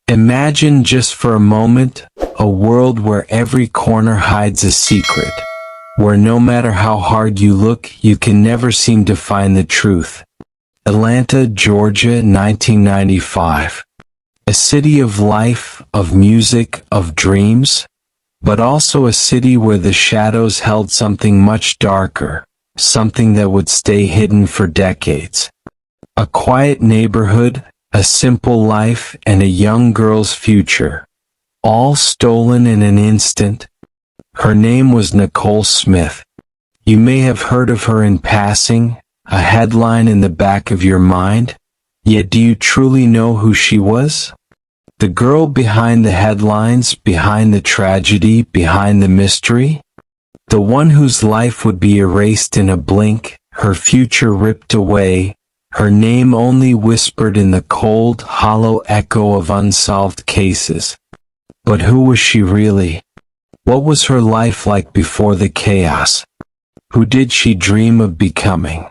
Imagine just for a moment, a world where every corner hides a secret, where no matter how hard you look, you can never seem to find the truth. Atlanta, Georgia, 1995. A city of life, of music, of dreams, but also a city where the shadows held something much darker, something that would stay hidden for decades. A quiet neighborhood, a simple life, and a young girl's future, all stolen in an instant. Her name was Nicole Smith. You may have heard of her in passing, a headline in the back of your mind, yet do you truly know who she was? The girl behind the headlines, behind the tragedy, behind the mystery? The one whose life would be erased in a blink, her future ripped away, her name only whispered in the cold, hollow echo of unsolved cases. But who was she really? What was her life like before the chaos? Who did she dream of becoming?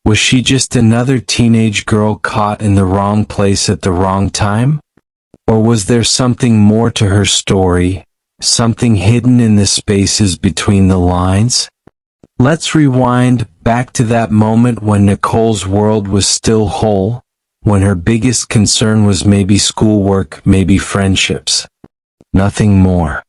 Was she just another teenage girl caught in the wrong place at the wrong time? Or was there something more to her story, something hidden in the spaces between the lines? Let's rewind back to that moment when Nicole's world was still whole, when her biggest concern was maybe schoolwork, maybe friendships. Nothing more.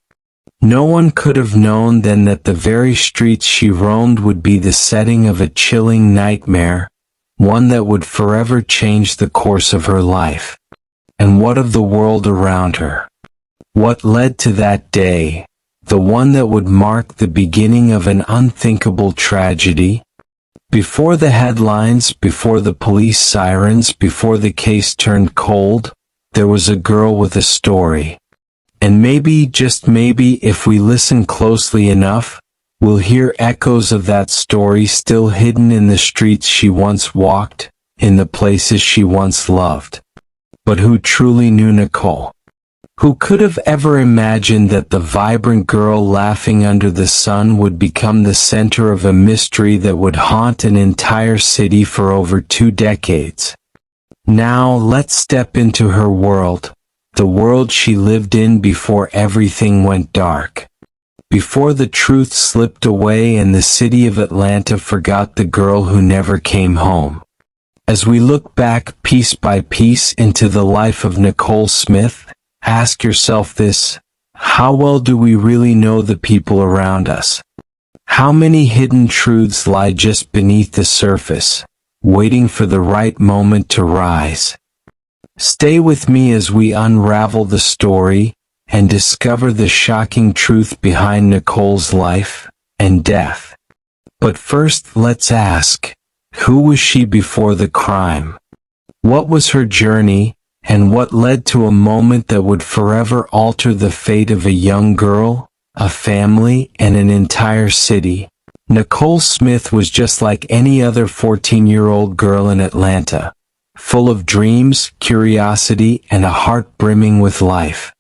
No one could have known then that the very streets she roamed would be the setting of a chilling nightmare, one that would forever change the course of her life. And what of the world around her? What led to that day, the one that would mark the beginning of an unthinkable tragedy? Before the headlines, before the police sirens, before the case turned cold, there was a girl with a story. And maybe, just maybe, if we listen closely enough, we'll hear echoes of that story still hidden in the streets she once walked, in the places she once loved. But who truly knew Nicole? Who could have ever imagined that the vibrant girl laughing under the sun would become the center of a mystery that would haunt an entire city for over 2 decades? Now let's step into her world, the world she lived in before everything went dark. Before the truth slipped away and the city of Atlanta forgot the girl who never came home. As we look back piece by piece into the life of Nicole Smith, ask yourself this: how well do we really know the people around us? How many hidden truths lie just beneath the surface, waiting for the right moment to rise? Stay with me as we unravel the story and discover the shocking truth behind Nicole's life and death. But first, let's ask, who was she before the crime? What was her journey, and what led to a moment that would forever alter the fate of a young girl, a family, and an entire city? Nicole Smith was just like any other 14-year-old girl in Atlanta, full of dreams, curiosity, and a heart brimming with life.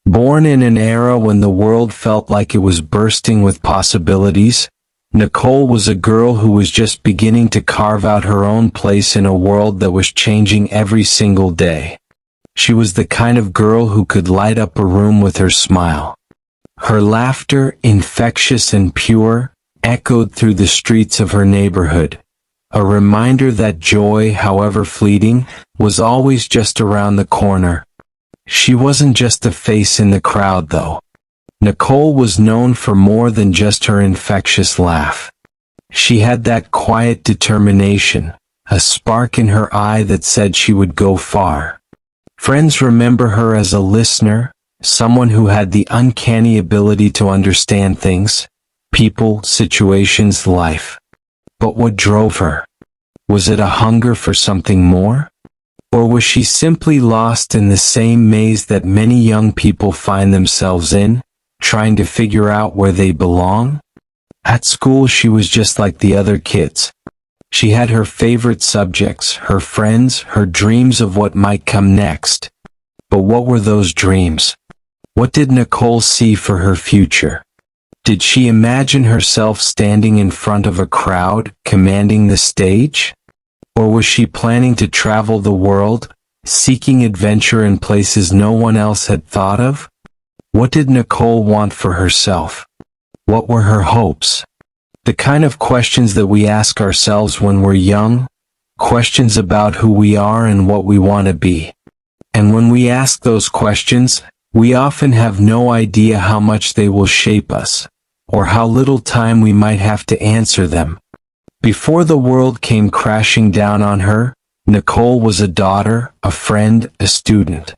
Born in an era when the world felt like it was bursting with possibilities, Nicole was a girl who was just beginning to carve out her own place in a world that was changing every single day. She was the kind of girl who could light up a room with her smile. Her laughter, infectious and pure, echoed through the streets of her neighborhood, a reminder that joy, however fleeting, was always just around the corner. She wasn't just a face in the crowd, though. Nicole was known for more than just her infectious laugh. She had that quiet determination, a spark in her eye that said she would go far. Friends remember her as a listener, someone who had the uncanny ability to understand things, people, situations, life. But what drove her? Was it a hunger for something more? Or was she simply lost in the same maze that many young people find themselves in, trying to figure out where they belong? At school, she was just like the other kids. She had her favorite subjects, her friends, her dreams of what might come next. But what were those dreams? What did Nicole see for her future? Did she imagine herself standing in front of a crowd, commanding the stage? Or was she planning to travel the world, seeking adventure in places no one else had thought of? What did Nicole want for herself? What were her hopes? The kind of questions that we ask ourselves when we're young, questions about who we are and what we want to be. And when we ask those questions, we often have no idea how much they will shape us, or how little time we might have to answer them. Before the world came crashing down on her, Nicole was a daughter, a friend, a student.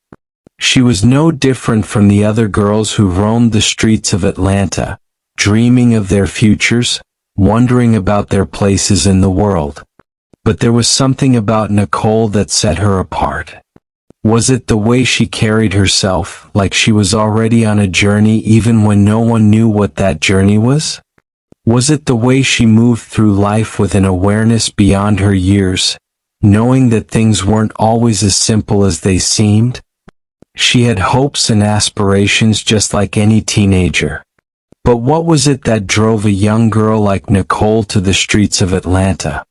She was no different from the other girls who roamed the streets of Atlanta, dreaming of their futures, wondering about their places in the world. But there was something about Nicole that set her apart. Was it the way she carried herself, like she was already on a journey even when no one knew what that journey was? Was it the way she moved through life with an awareness beyond her years, knowing that things weren't always as simple as they seemed? She had hopes and aspirations just like any teenager. But what was it that drove a young girl like Nicole to the streets of Atlanta?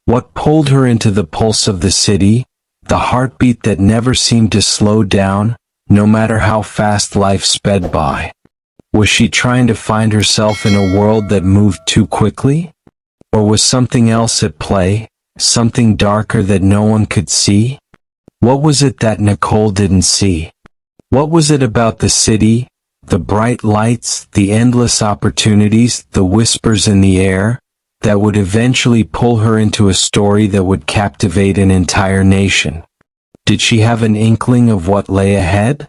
What pulled her into the pulse of the city, the heartbeat that never seemed to slow down, no matter how fast life sped by? Was she trying to find herself in a world that moved too quickly? Or was something else at play, something darker that no one could see? What was it that Nicole didn't see? What was it about the city, the bright lights, the endless opportunities, the whispers in the air, that would eventually pull her into a story that would captivate an entire nation? Did she have an inkling of what lay ahead?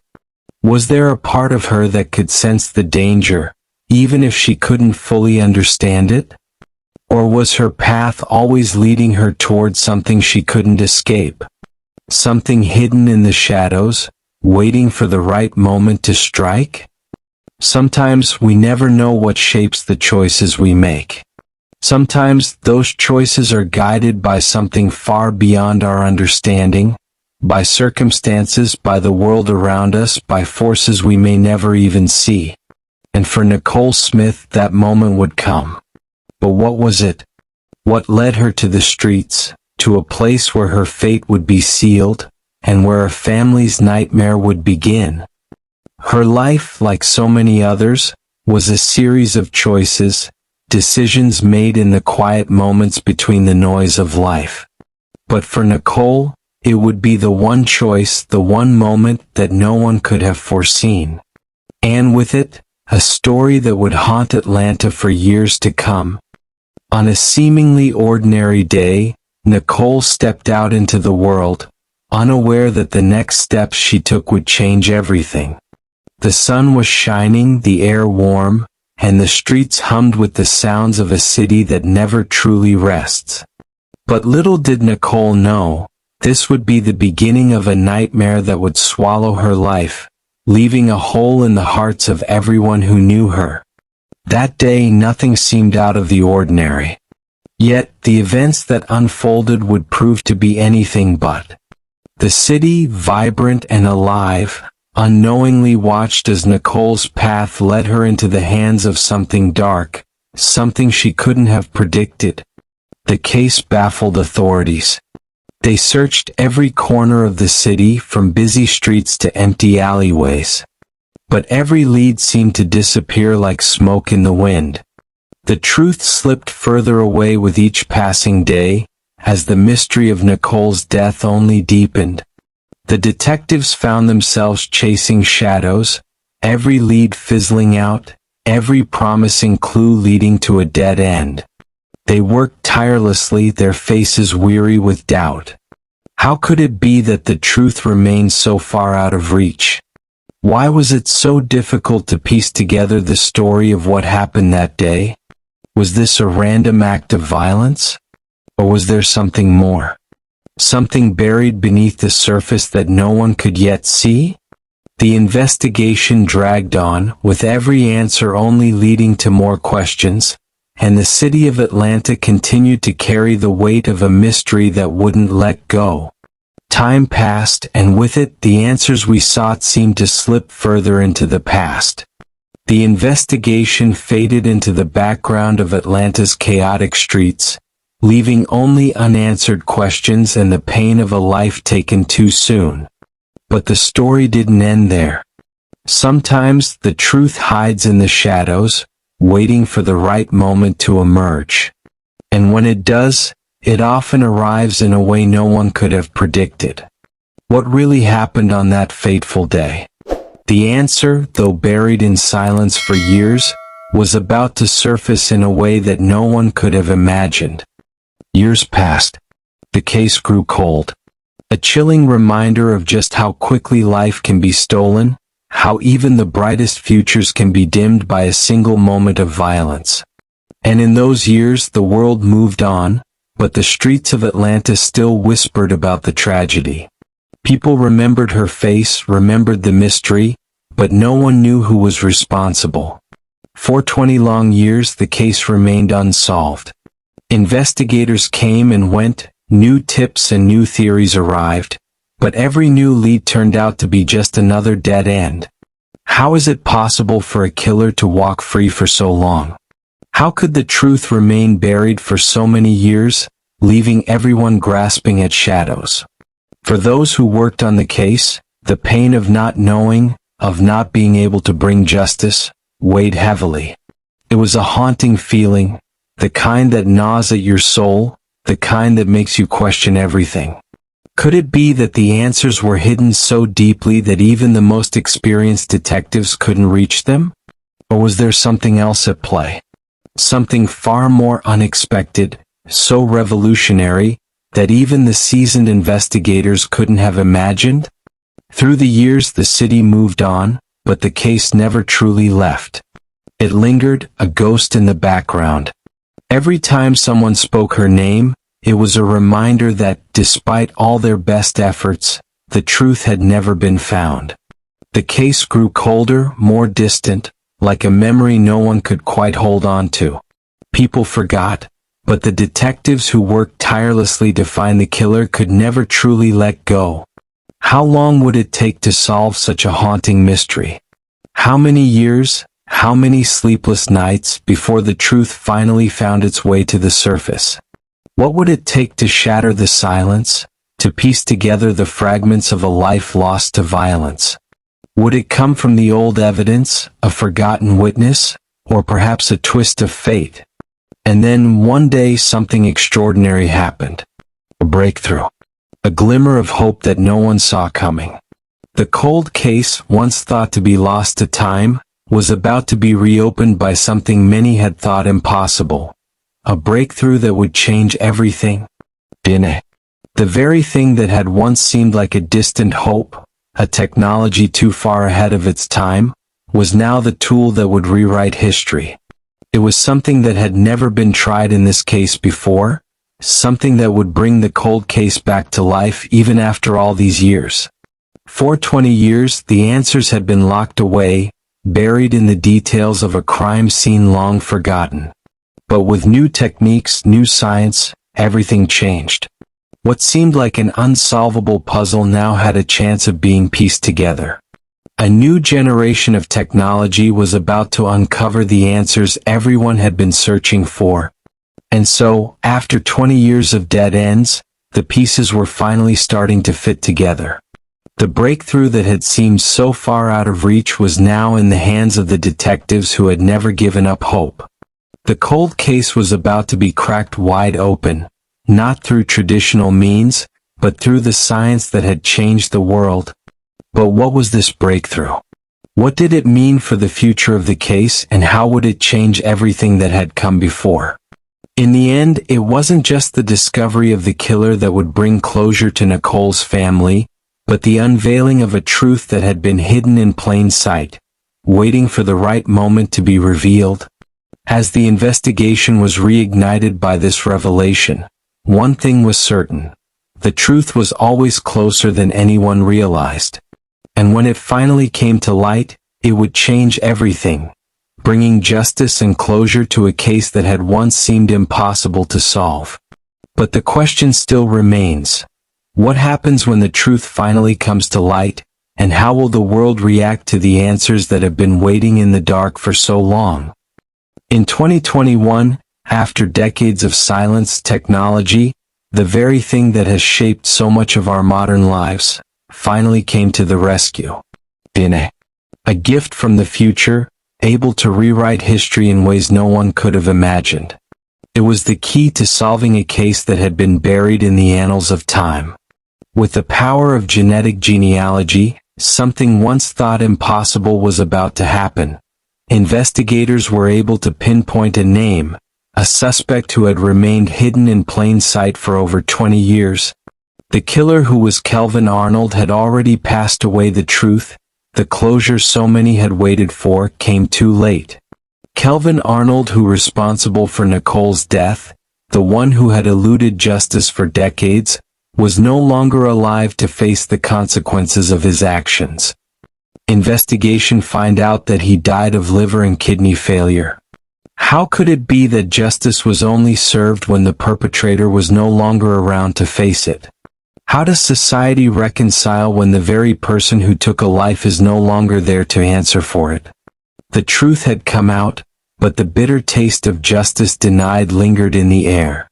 Was there a part of her that could sense the danger, even if she couldn't fully understand it? Or was her path always leading her toward something she couldn't escape? Something hidden in the shadows, waiting for the right moment to strike? Sometimes we never know what shapes the choices we make. Sometimes those choices are guided by something far beyond our understanding, by circumstances, by the world around us, by forces we may never even see. And for Nicole Smith, that moment would come. But what was it? What led her to the streets, to a place where her fate would be sealed, and where a family's nightmare would begin? Her life, like so many others, was a series of choices, decisions made in the quiet moments between the noise of life. But for Nicole, it would be the one choice, the one moment that no one could have foreseen. And with it, a story that would haunt Atlanta for years to come. On a seemingly ordinary day, Nicole stepped out into the world, unaware that the next steps she took would change everything. The sun was shining, the air warm, and the streets hummed with the sounds of a city that never truly rests. But little did Nicole know, this would be the beginning of a nightmare that would swallow her life, leaving a hole in the hearts of everyone who knew her. That day nothing seemed out of the ordinary. Yet, the events that unfolded would prove to be anything but. The city, vibrant and alive, unknowingly watched as Nicole's path led her into the hands of something dark, something she couldn't have predicted. The case baffled authorities. They searched every corner of the city, from busy streets to empty alleyways. But every lead seemed to disappear like smoke in the wind. The truth slipped further away with each passing day, as the mystery of Nicole's death only deepened. The detectives found themselves chasing shadows, every lead fizzling out, every promising clue leading to a dead end. They worked tirelessly, their faces weary with doubt. How could it be that the truth remained so far out of reach? Why was it so difficult to piece together the story of what happened that day? Was this a random act of violence? Or was there something more? Something buried beneath the surface that no one could yet see? The investigation dragged on, with every answer only leading to more questions, and the city of Atlanta continued to carry the weight of a mystery that wouldn't let go. Time passed, and with it, the answers we sought seemed to slip further into the past. The investigation faded into the background of Atlanta's chaotic streets, leaving only unanswered questions and the pain of a life taken too soon. But the story didn't end there. Sometimes the truth hides in the shadows, waiting for the right moment to emerge. And when it does, it often arrives in a way no one could have predicted. What really happened on that fateful day? The answer, though buried in silence for years, was about to surface in a way that no one could have imagined. Years passed. The case grew cold. A chilling reminder of just how quickly life can be stolen, how even the brightest futures can be dimmed by a single moment of violence. And in those years the world moved on, but the streets of Atlanta still whispered about the tragedy. People remembered her face, remembered the mystery, but no one knew who was responsible. For 20 long years the case remained unsolved. Investigators came and went, new tips and new theories arrived, but every new lead turned out to be just another dead end. How is it possible for a killer to walk free for so long? How could the truth remain buried for so many years, leaving everyone grasping at shadows? For those who worked on the case, the pain of not knowing, of not being able to bring justice, weighed heavily. It was a haunting feeling, the kind that gnaws at your soul, the kind that makes you question everything. Could it be that the answers were hidden so deeply that even the most experienced detectives couldn't reach them? Or was there something else at play? Something far more unexpected, so revolutionary, that even the seasoned investigators couldn't have imagined? Through the years the city moved on, but the case never truly left. It lingered, a ghost in the background. Every time someone spoke her name, it was a reminder that, despite all their best efforts, the truth had never been found. The case grew colder, more distant, like a memory no one could quite hold on to. People forgot, but the detectives who worked tirelessly to find the killer could never truly let go. How long would it take to solve such a haunting mystery? How many years, how many sleepless nights before the truth finally found its way to the surface? What would it take to shatter the silence, to piece together the fragments of a life lost to violence? Would it come from the old evidence, a forgotten witness, or perhaps a twist of fate? And then one day something extraordinary happened. A breakthrough. A glimmer of hope that no one saw coming. The cold case, once thought to be lost to time, was about to be reopened by something many had thought impossible. A breakthrough that would change everything. DNA. The very thing that had once seemed like a distant hope, a technology too far ahead of its time, was now the tool that would rewrite history. It was something that had never been tried in this case before, something that would bring the cold case back to life even after all these years. For 20 years, the answers had been locked away, buried in the details of a crime scene long forgotten. But with new techniques, new science, everything changed. What seemed like an unsolvable puzzle now had a chance of being pieced together. A new generation of technology was about to uncover the answers everyone had been searching for. And so, after 20 years of dead ends, the pieces were finally starting to fit together. The breakthrough that had seemed so far out of reach was now in the hands of the detectives who had never given up hope. The cold case was about to be cracked wide open, not through traditional means, but through the science that had changed the world. But what was this breakthrough? What did it mean for the future of the case, and how would it change everything that had come before? In the end, it wasn't just the discovery of the killer that would bring closure to Nicole's family, but the unveiling of a truth that had been hidden in plain sight, waiting for the right moment to be revealed. As the investigation was reignited by this revelation, one thing was certain. The truth was always closer than anyone realized. And when it finally came to light, it would change everything, bringing justice and closure to a case that had once seemed impossible to solve. But the question still remains. What happens when the truth finally comes to light, and how will the world react to the answers that have been waiting in the dark for so long? In 2021, After decades of silence, technology, the very thing that has shaped so much of our modern lives, finally came to the rescue. DNA. A gift from the future, able to rewrite history in ways no one could have imagined. It was the key to solving a case that had been buried in the annals of time. With the power of genetic genealogy, something once thought impossible was about to happen. Investigators were able to pinpoint a name, a suspect who had remained hidden in plain sight for over 20 years. The killer, who was Kelvin Arnold, had already passed away. The truth, the closure so many had waited for, came too late. Kelvin Arnold, who was responsible for Nicole's death, the one who had eluded justice for decades, was no longer alive to face the consequences of his actions. Investigation found out that he died of liver and kidney failure. How could it be that justice was only served when the perpetrator was no longer around to face it? How does society reconcile when the very person who took a life is no longer there to answer for it? The truth had come out, but the bitter taste of justice denied lingered in the air.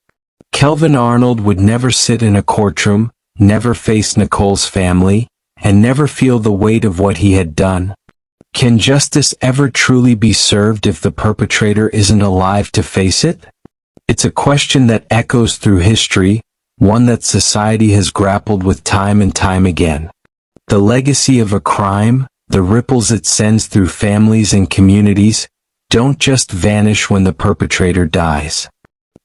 Kelvin Arnold would never sit in a courtroom, never face Nicole's family, and never feel the weight of what he had done. Can justice ever truly be served if the perpetrator isn't alive to face it? It's a question that echoes through history, one that society has grappled with time and time again. The legacy of a crime, the ripples it sends through families and communities, don't just vanish when the perpetrator dies.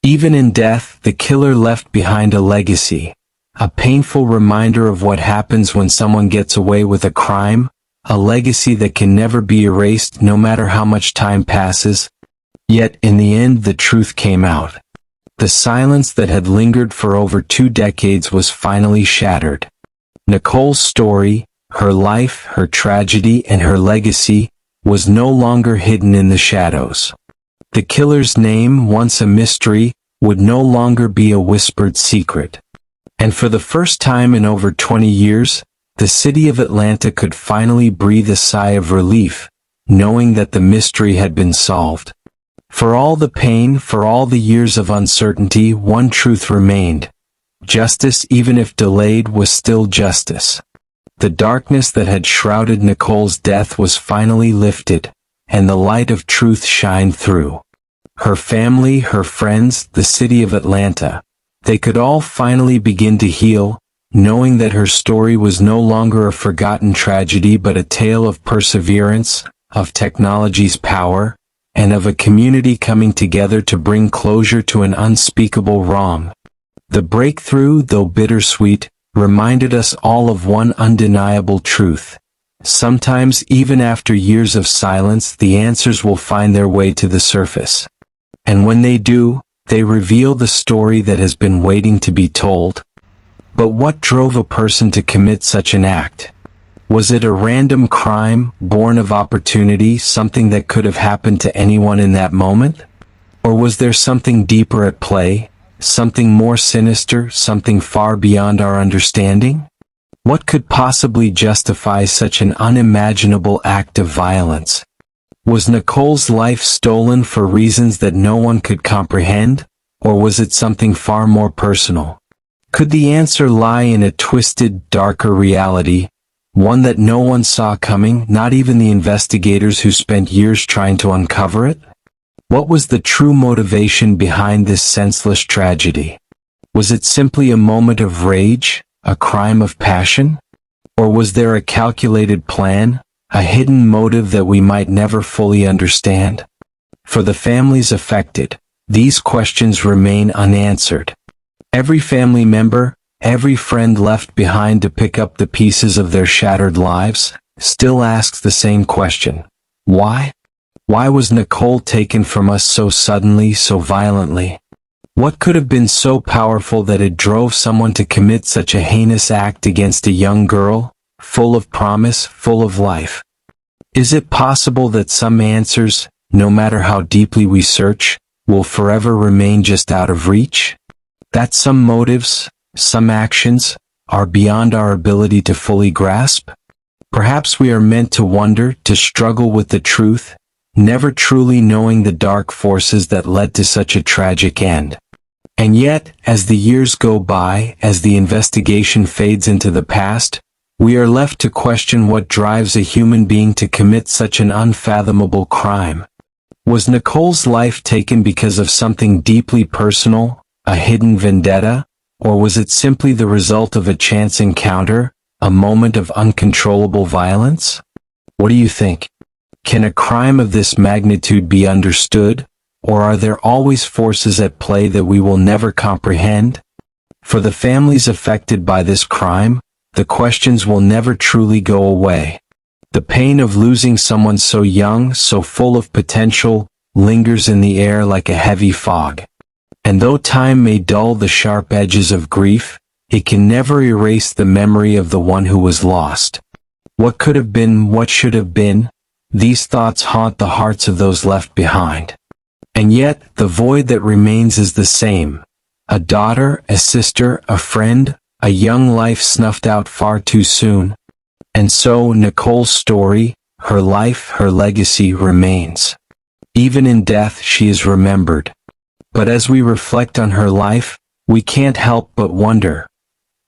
Even in death, the killer left behind a legacy, a painful reminder of what happens when someone gets away with a crime, a legacy that can never be erased no matter how much time passes. Yet in the end, the truth came out. The silence that had lingered for over 2 decades was finally shattered. Nicole's story, her life, her tragedy, and her legacy, was no longer hidden in the shadows. The killer's name, once a mystery, would no longer be a whispered secret. And for the first time in over 20 years, the city of Atlanta could finally breathe a sigh of relief, knowing that the mystery had been solved. For all the pain, for all the years of uncertainty, one truth remained. Justice, even if delayed, was still justice. The darkness that had shrouded Nicole's death was finally lifted, and the light of truth shined through. Her family, her friends, the city of Atlanta, they could all finally begin to heal, knowing that her story was no longer a forgotten tragedy but a tale of perseverance, of technology's power, and of a community coming together to bring closure to an unspeakable wrong. The breakthrough, though bittersweet, reminded us all of one undeniable truth. Sometimes, even after years of silence, the answers will find their way to the surface. And when they do, they reveal the story that has been waiting to be told. But what drove a person to commit such an act? Was it a random crime, born of opportunity, something that could have happened to anyone in that moment? Or was there something deeper at play, something more sinister, something far beyond our understanding? What could possibly justify such an unimaginable act of violence? Was Nicole's life stolen for reasons that no one could comprehend, or was it something far more personal? Could the answer lie in a twisted, darker reality, one that no one saw coming, not even the investigators who spent years trying to uncover it? What was the true motivation behind this senseless tragedy? Was it simply a moment of rage, a crime of passion? Or was there a calculated plan, a hidden motive that we might never fully understand? For the families affected, these questions remain unanswered. Every family member, every friend left behind to pick up the pieces of their shattered lives, still asks the same question. Why? Why was Nicole taken from us so suddenly, so violently? What could have been so powerful that it drove someone to commit such a heinous act against a young girl, full of promise, full of life? Is it possible that some answers, no matter how deeply we search, will forever remain just out of reach? That some motives, some actions, are beyond our ability to fully grasp? Perhaps we are meant to wonder, to struggle with the truth, never truly knowing the dark forces that led to such a tragic end. And yet, as the years go by, as the investigation fades into the past, we are left to question what drives a human being to commit such an unfathomable crime. Was Nicole's life taken because of something deeply personal, a hidden vendetta, or was it simply the result of a chance encounter, a moment of uncontrollable violence? What do you think? Can a crime of this magnitude be understood, or are there always forces at play that we will never comprehend? For the families affected by this crime, the questions will never truly go away. The pain of losing someone so young, so full of potential, lingers in the air like a heavy fog. And though time may dull the sharp edges of grief, it can never erase the memory of the one who was lost. What could have been, what should have been? These thoughts haunt the hearts of those left behind. And yet, the void that remains is the same. A daughter, a sister, a friend, a young life snuffed out far too soon. And so, Nicole's story, her life, her legacy remains. Even in death, she is remembered. But as we reflect on her life, we can't help but wonder,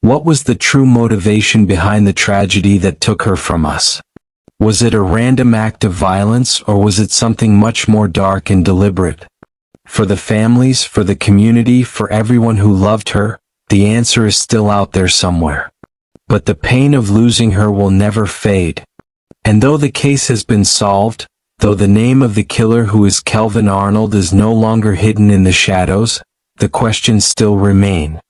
what was the true motivation behind the tragedy that took her from us? Was it a random act of violence, or was it something much more dark and deliberate? For the families, for the community, for everyone who loved her, the answer is still out there somewhere. But the pain of losing her will never fade. And though the case has been solved, though the name of the killer, who is Kelvin Arnold, is no longer hidden in the shadows, the questions still remain.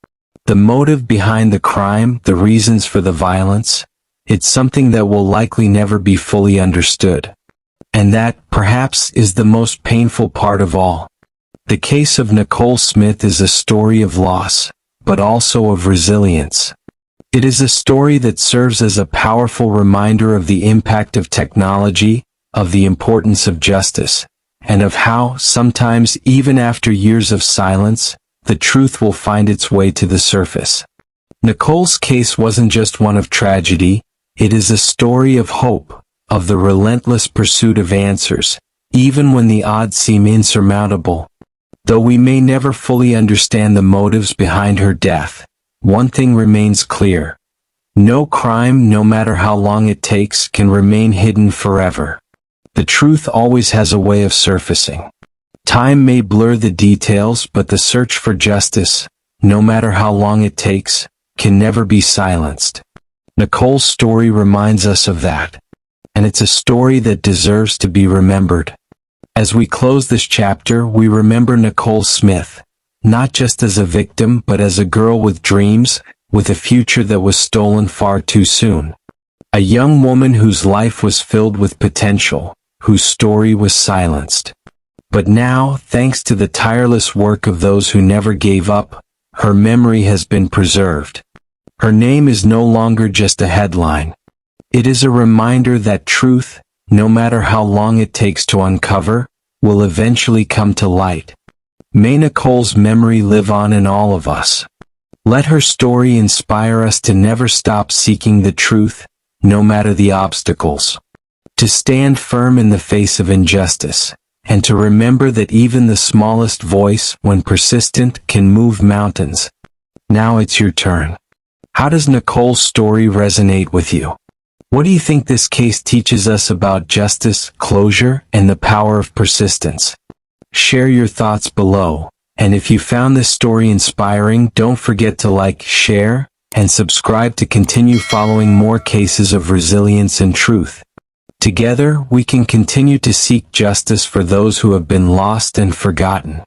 The motive behind the crime, the reasons for the violence, it's something that will likely never be fully understood. And that, perhaps, is the most painful part of all. The case of Nicole Smith is a story of loss, but also of resilience. It is a story that serves as a powerful reminder of the impact of technology, of the importance of justice, and of how, sometimes even after years of silence, the truth will find its way to the surface. Nicole's case wasn't just one of tragedy, it is a story of hope, of the relentless pursuit of answers, even when the odds seem insurmountable. Though we may never fully understand the motives behind her death, one thing remains clear. No crime, no matter how long it takes, can remain hidden forever. The truth always has a way of surfacing. Time may blur the details, but the search for justice, no matter how long it takes, can never be silenced. Nicole's story reminds us of that. And it's a story that deserves to be remembered. As we close this chapter, we remember Nicole Smith, not just as a victim, but as a girl with dreams, with a future that was stolen far too soon. A young woman whose life was filled with potential, whose story was silenced. But now, thanks to the tireless work of those who never gave up, her memory has been preserved. Her name is no longer just a headline. It is a reminder that truth, no matter how long it takes to uncover, will eventually come to light. May Nicole's memory live on in all of us. Let her story inspire us to never stop seeking the truth, no matter the obstacles. To stand firm in the face of injustice, and to remember that even the smallest voice, when persistent, can move mountains. Now it's your turn. How does Nicole's story resonate with you? What do you think this case teaches us about justice, closure, and the power of persistence? Share your thoughts below, and if you found this story inspiring, don't forget to like, share, and subscribe to continue following more cases of resilience and truth. Together, we can continue to seek justice for those who have been lost and forgotten.